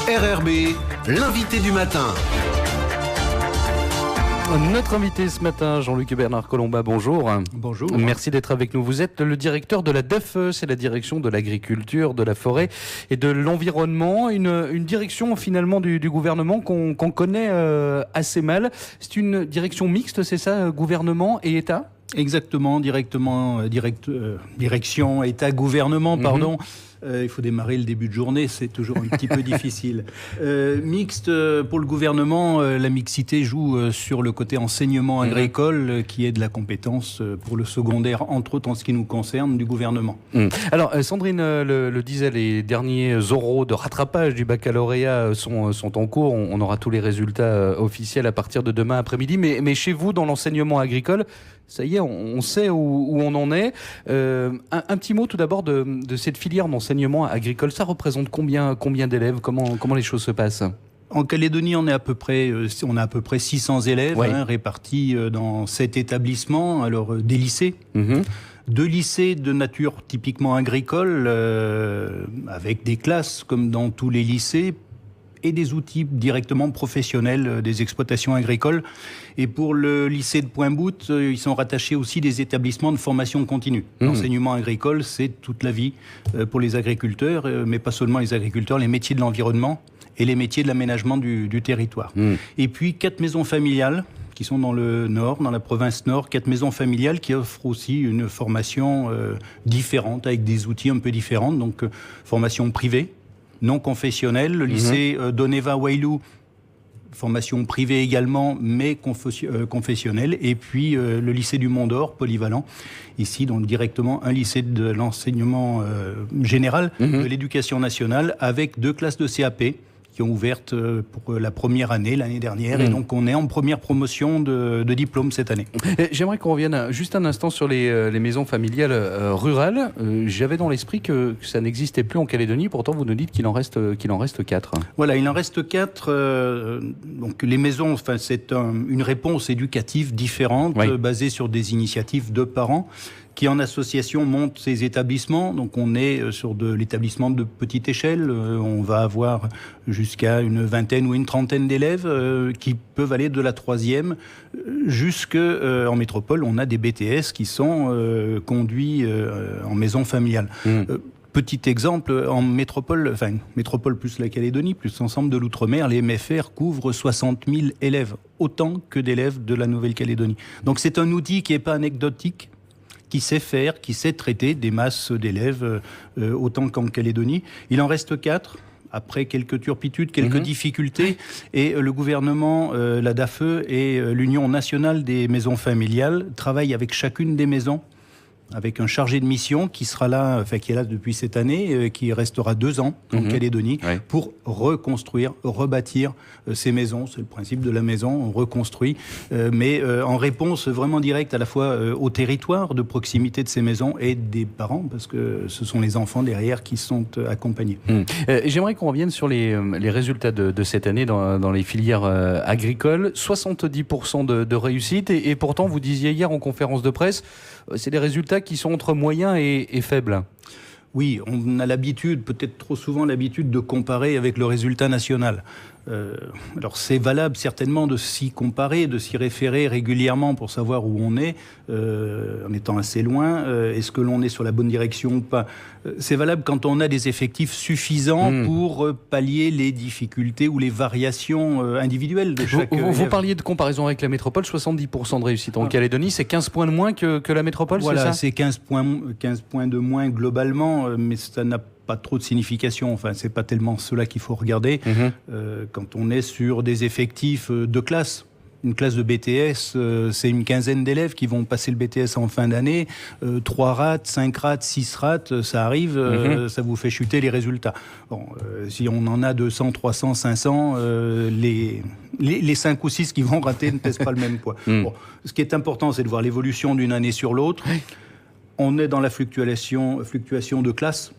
RRB, l'invité du matin. Notre invité ce matin, Jean-Luc Bernard Colomba, bonjour. Bonjour. Merci d'être avec nous. Vous êtes le directeur de la DEFE, c'est la direction de l'agriculture, de la forêt et de l'environnement. Une direction finalement du gouvernement qu'on connaît assez mal. C'est une direction mixte, c'est ça, gouvernement et État ? Exactement, direction, État, gouvernement, pardon. Il faut démarrer le début de journée, c'est toujours un petit peu difficile. Mixte, pour le gouvernement, la mixité joue sur le côté enseignement agricole, qui est de la compétence pour le secondaire, entre autres en ce qui nous concerne, du gouvernement. Alors, Sandrine le disait, les derniers oraux de rattrapage du baccalauréat sont en cours. On aura tous les résultats officiels à partir de demain après-midi. Mais chez vous, dans l'enseignement agricole, ça y est, on sait où on en est. Un petit mot tout d'abord de cette filière d'enseignement agricole. Ça représente combien d'élèves ? Comment les choses se passent ? En Calédonie, on a à peu près 600 élèves, ouais. Répartis dans 7 établissements. Alors, des lycées. 2 lycées de nature typiquement agricole, avec des classes comme dans tous les lycées, et des outils directement professionnels des exploitations agricoles. Et pour le lycée de Pointe-Boute, ils sont rattachés aussi des établissements de formation continue. L'enseignement agricole, c'est toute la vie pour les agriculteurs, mais pas seulement les agriculteurs, les métiers de l'environnement et les métiers de l'aménagement du territoire. Et puis 4 maisons familiales qui sont dans le nord, dans la province nord, 4 maisons familiales qui offrent aussi une formation différente, avec des outils un peu différents, donc formation privée, non confessionnelle, le lycée d'Oneva-Wailou, formation privée également, mais confessionnelle, et puis le lycée du Mont-d'Or, polyvalent, ici donc directement un lycée de l'enseignement général de l'éducation nationale, avec 2 classes de CAP qui ont ouvertes pour la première année, l'année dernière, et donc on est en première promotion de diplôme cette année. J'aimerais qu'on revienne juste un instant sur les maisons familiales rurales. J'avais dans l'esprit que ça n'existait plus en Calédonie, pourtant vous nous dites qu'il en reste 4. Voilà, il en reste 4. Donc les maisons, c'est une réponse éducative différente, basée sur des initiatives de parents, qui en association montent ces établissements. Donc on est sur de l'établissement de petite échelle. On va avoir jusqu'à une vingtaine ou une trentaine d'élèves qui peuvent aller de la 3e jusqu'en métropole. On a des BTS qui sont conduits en maison familiale. Petit exemple, en métropole plus la Calédonie, plus l'ensemble de l'outre-mer, les MFR couvrent 60 000 élèves, autant que d'élèves de la Nouvelle-Calédonie. Donc c'est un outil qui n'est pas anecdotique, qui sait faire, qui sait traiter des masses d'élèves autant qu'en Calédonie. Il en reste 4, après quelques turpitudes, quelques difficultés, et le gouvernement, la DAFE et l'Union nationale des maisons familiales travaillent avec chacune des maisons, avec un chargé de mission qui sera là, qui est là depuis cette année, qui restera 2 ans en Calédonie, pour reconstruire, rebâtir ces maisons. C'est le principe de la maison, on reconstruit, mais en réponse vraiment directe à la fois au territoire de proximité de ces maisons et des parents, parce que ce sont les enfants derrière qui sont accompagnés. J'aimerais qu'on revienne sur les résultats de cette année dans les filières agricoles. 70% de réussite, et pourtant vous disiez hier en conférence de presse, c'est des résultats qui sont entre moyens et faibles. Oui, on a l'habitude, peut-être trop souvent l'habitude de comparer avec le résultat national. Alors c'est valable certainement de s'y comparer, de s'y référer régulièrement pour savoir où on est, en étant assez loin. Est-ce que l'on est sur la bonne direction ou pas ? C'est valable quand on a des effectifs suffisants pour pallier les difficultés ou les variations individuelles de chaque élève. Vous parliez de comparaison avec la métropole, 70% de réussite en Calédonie, c'est 15 points de moins que la métropole, voilà, c'est ça ? C'est 15 points de moins globalement, mais ça n'a pas trop de signification. C'est pas tellement cela qu'il faut regarder. Quand on est sur des effectifs de classe. Une classe de BTS, c'est une quinzaine d'élèves qui vont passer le BTS en fin d'année. 3 rates, 5 rates, 6 rates, ça arrive, ça vous fait chuter les résultats. Bon, si on en a 200, 300, 500, les 5 ou 6 qui vont rater ne pèsent pas le même poids. Bon, ce qui est important, c'est de voir l'évolution d'une année sur l'autre. On est dans la fluctuation de classe.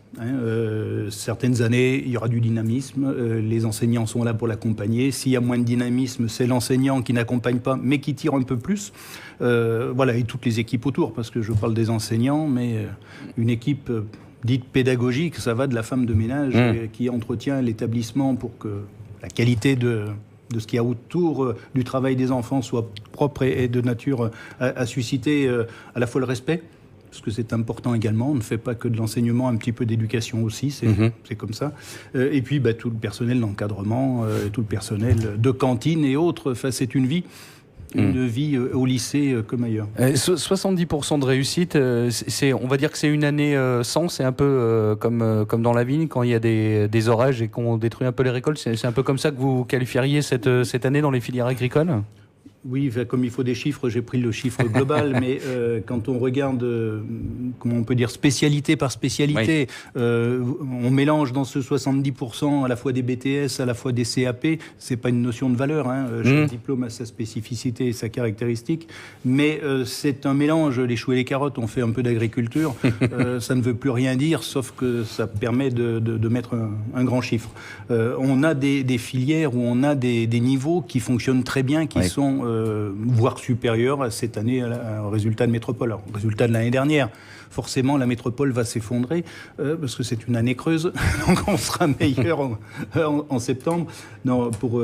Certaines années, il y aura du dynamisme. Les enseignants sont là pour l'accompagner. S'il y a moins de dynamisme, c'est l'enseignant qui n'accompagne pas, mais qui tire un peu plus. Et toutes les équipes autour, parce que je parle des enseignants, mais une équipe dite pédagogique, ça va de la femme de ménage qui entretient l'établissement pour que la qualité de ce qu'il y a autour du travail des enfants soit propre et de nature à susciter à la fois le respect, parce que c'est important également. On ne fait pas que de l'enseignement, un petit peu d'éducation aussi, c'est comme ça. Et puis tout le personnel d'encadrement, tout le personnel de cantine et autres. Enfin, c'est une vie au lycée comme ailleurs. 70% de réussite, on va dire que c'est une année sans, c'est un peu comme dans la vigne, quand il y a des orages et qu'on détruit un peu les récoltes. C'est un peu comme ça que vous qualifieriez cette année dans les filières agricoles ? Oui, comme il faut des chiffres, j'ai pris le chiffre global, mais quand on regarde, comment on peut dire, spécialité par spécialité, on mélange dans ce 70% à la fois des BTS, à la fois des CAP, c'est pas une notion de valeur, chaque diplôme a sa spécificité et sa caractéristique, mais c'est un mélange, les choux et les carottes, on fait un peu d'agriculture, ça ne veut plus rien dire, sauf que ça permet de mettre un grand chiffre. On a des filières où on a des niveaux qui fonctionnent très bien, qui sont voire supérieur à cette année au résultat de métropole. Alors, au résultat de l'année dernière, forcément, la métropole va s'effondrer parce que c'est une année creuse, donc on sera meilleur en septembre. Non, pour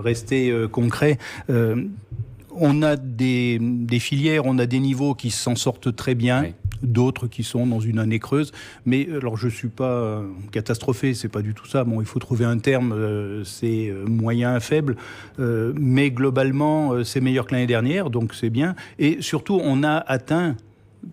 rester concret, on a des filières, on a des niveaux qui s'en sortent très bien. Oui. D'autres qui sont dans une année creuse. Mais alors, je ne suis pas catastrophé, c'est pas du tout ça. Bon, il faut trouver un terme, c'est moyen, faible. Mais globalement, c'est meilleur que l'année dernière, donc c'est bien. Et surtout, on a atteint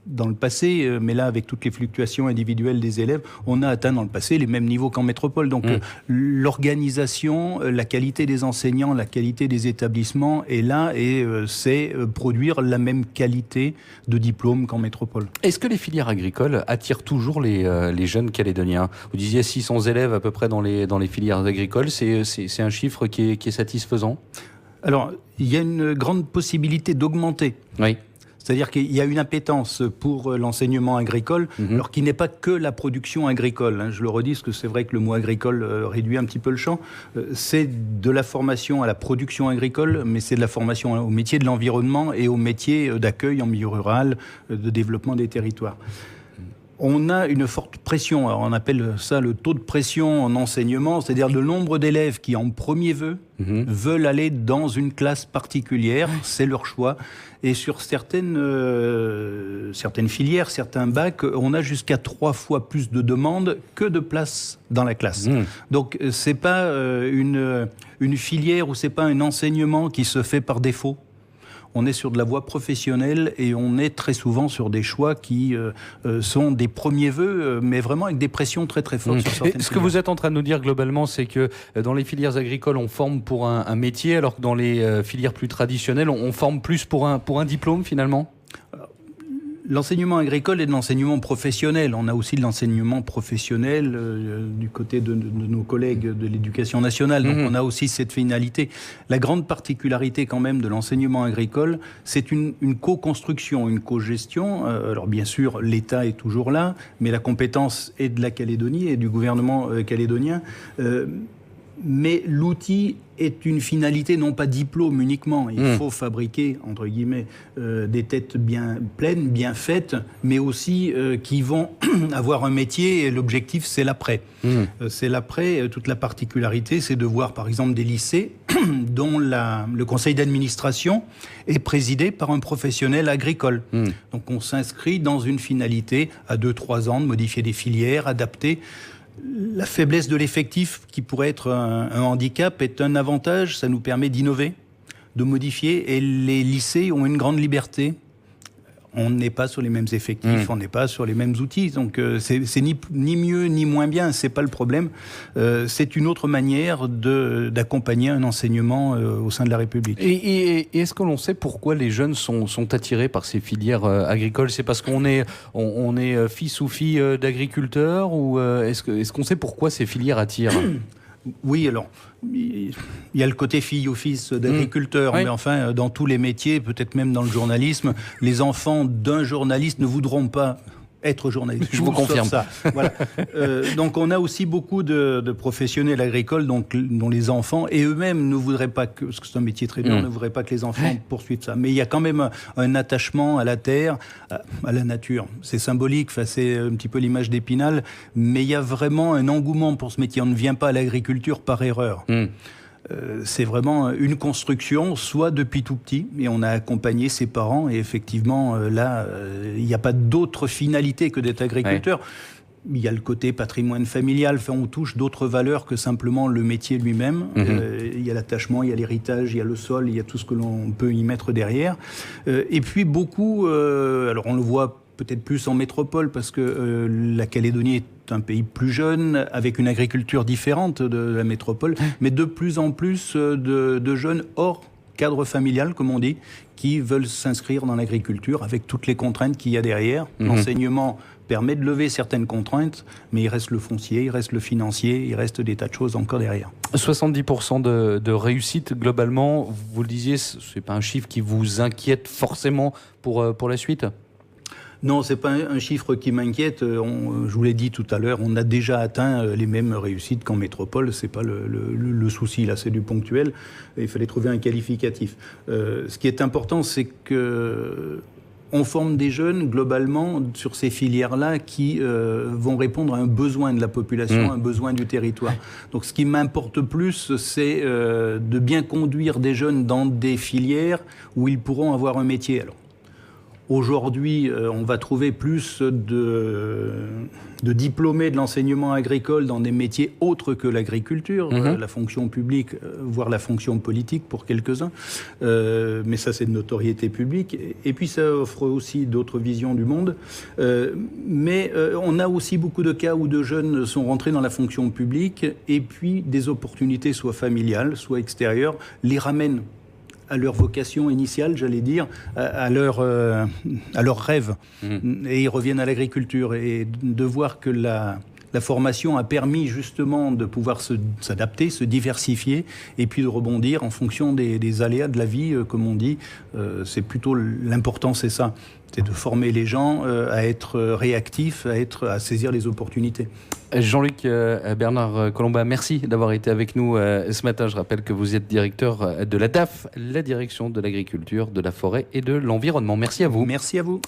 dans le passé, mais là, avec toutes les fluctuations individuelles des élèves, on a atteint dans le passé les mêmes niveaux qu'en métropole. Donc, l'organisation, la qualité des enseignants, la qualité des établissements est là et c'est produire la même qualité de diplôme qu'en métropole. Est-ce que les filières agricoles attirent toujours les jeunes calédoniens ? Vous disiez 600 élèves à peu près dans les filières agricoles. C'est un chiffre qui est satisfaisant ? Alors, il y a une grande possibilité d'augmenter. Oui. C'est-à-dire qu'il y a une appétence pour l'enseignement agricole, alors qui n'est pas que la production agricole. Je le redis, parce que c'est vrai que le mot agricole réduit un petit peu le champ. C'est de la formation à la production agricole, mais c'est de la formation au métier de l'environnement et au métier d'accueil en milieu rural, de développement des territoires. On a une forte pression, alors on appelle ça le taux de pression en enseignement, c'est-à-dire le nombre d'élèves qui en premier vœu veulent aller dans une classe particulière, c'est leur choix. Et sur certaines filières, certains bacs, on a jusqu'à 3 fois plus de demandes que de places dans la classe. Donc c'est pas une filière ou c'est pas un enseignement qui se fait par défaut. On est sur de la voie professionnelle et on est très souvent sur des choix qui sont des premiers vœux, mais vraiment avec des pressions très très fortes sur certaines filières. Ce que vous êtes en train de nous dire globalement, c'est que dans les filières agricoles, on forme pour un métier, alors que dans les filières plus traditionnelles, on forme plus pour un diplôme finalement ? L'enseignement agricole est de l'enseignement professionnel. On a aussi de l'enseignement professionnel du côté de nos collègues de l'éducation nationale. Donc on a aussi cette finalité. La grande particularité quand même de l'enseignement agricole, c'est une co-construction, une co-gestion. Alors bien sûr, l'État est toujours là, mais la compétence est de la Calédonie et du gouvernement calédonien. Mais l'outil est une finalité, non pas diplôme uniquement. Il faut fabriquer, entre guillemets, des têtes bien pleines, bien faites, mais aussi qui vont avoir un métier. Et l'objectif, c'est l'après. C'est l'après. Toute la particularité, c'est de voir, par exemple, des lycées dont le conseil d'administration est présidé par un professionnel agricole. Donc on s'inscrit dans une finalité à 2-3 ans de modifier des filières, adapter. La faiblesse de l'effectif, qui pourrait être un handicap, est un avantage. Ça nous permet d'innover, de modifier. Et les lycées ont une grande liberté. On n'est pas sur les mêmes effectifs, on n'est pas sur les mêmes outils. Donc c'est ni mieux ni moins bien, c'est pas le problème. C'est une autre manière d'accompagner un enseignement au sein de la République. Et est-ce que l'on sait pourquoi les jeunes sont attirés par ces filières agricoles ? C'est parce qu'on est fils ou fille d'agriculteurs, ou est-ce qu'on sait pourquoi ces filières attirent ? Oui, alors, il y a le côté fille ou fils d'agriculteur, mais enfin, dans tous les métiers, peut-être même dans le journalisme, les enfants d'un journaliste ne voudront pas être journaliste. Je vous confirme. Ça. Voilà. Donc on a aussi beaucoup de professionnels agricoles dont les enfants, et eux-mêmes ne voudraient pas que, parce que c'est un métier très dur, ne voudraient pas que les enfants poursuivent ça. Mais il y a quand même un attachement à la terre, à la nature. C'est symbolique, c'est un petit peu l'image d'Épinal, mais il y a vraiment un engouement pour ce métier. On ne vient pas à l'agriculture par erreur. C'est vraiment une construction, soit depuis tout petit, et on a accompagné ses parents, et effectivement, là, il n'y a pas d'autre finalité que d'être agriculteur. Il y a le côté patrimoine familial, on touche d'autres valeurs que simplement le métier lui-même. Il y a l'attachement, il y a l'héritage, il y a le sol, il y a tout ce que l'on peut y mettre derrière. Et puis beaucoup, alors on le voit peut-être plus en métropole, parce que la Calédonie est un pays plus jeune, avec une agriculture différente de la métropole, mais de plus en plus de jeunes hors cadre familial, comme on dit, qui veulent s'inscrire dans l'agriculture avec toutes les contraintes qu'il y a derrière. L'enseignement permet de lever certaines contraintes, mais il reste le foncier, il reste le financier, il reste des tas de choses encore derrière. 70% de réussite, globalement, vous le disiez, ce n'est pas un chiffre qui vous inquiète forcément pour la suite ? Non, c'est pas un chiffre qui m'inquiète. Je vous l'ai dit tout à l'heure, on a déjà atteint les mêmes réussites qu'en métropole. C'est pas le souci, là, c'est du ponctuel. Il fallait trouver un qualificatif. Ce qui est important, c'est que on forme des jeunes, globalement, sur ces filières-là, qui vont répondre à un besoin de la population, un besoin du territoire. Donc, ce qui m'importe plus, c'est de bien conduire des jeunes dans des filières où ils pourront avoir un métier. Alors, aujourd'hui, on va trouver plus de diplômés de l'enseignement agricole dans des métiers autres que l'agriculture, la fonction publique, voire la fonction politique pour quelques-uns. Mais ça, c'est de notoriété publique. Et puis, ça offre aussi d'autres visions du monde. Mais on a aussi beaucoup de cas où de jeunes sont rentrés dans la fonction publique et puis des opportunités, soit familiales, soit extérieures, les ramènent à leur vocation initiale, j'allais dire, à leur rêve. Et ils reviennent à l'agriculture. Et de voir que la formation a permis justement de pouvoir s'adapter, se diversifier, et puis de rebondir en fonction des aléas de la vie, comme on dit. C'est plutôt l'important, c'est ça. C'est de former les gens à être réactifs, à saisir les opportunités. Jean-Luc Bernard Colomba, merci d'avoir été avec nous ce matin. Je rappelle que vous êtes directeur de la DAF, la direction de l'agriculture, de la forêt et de l'environnement. Merci à vous. Merci à vous.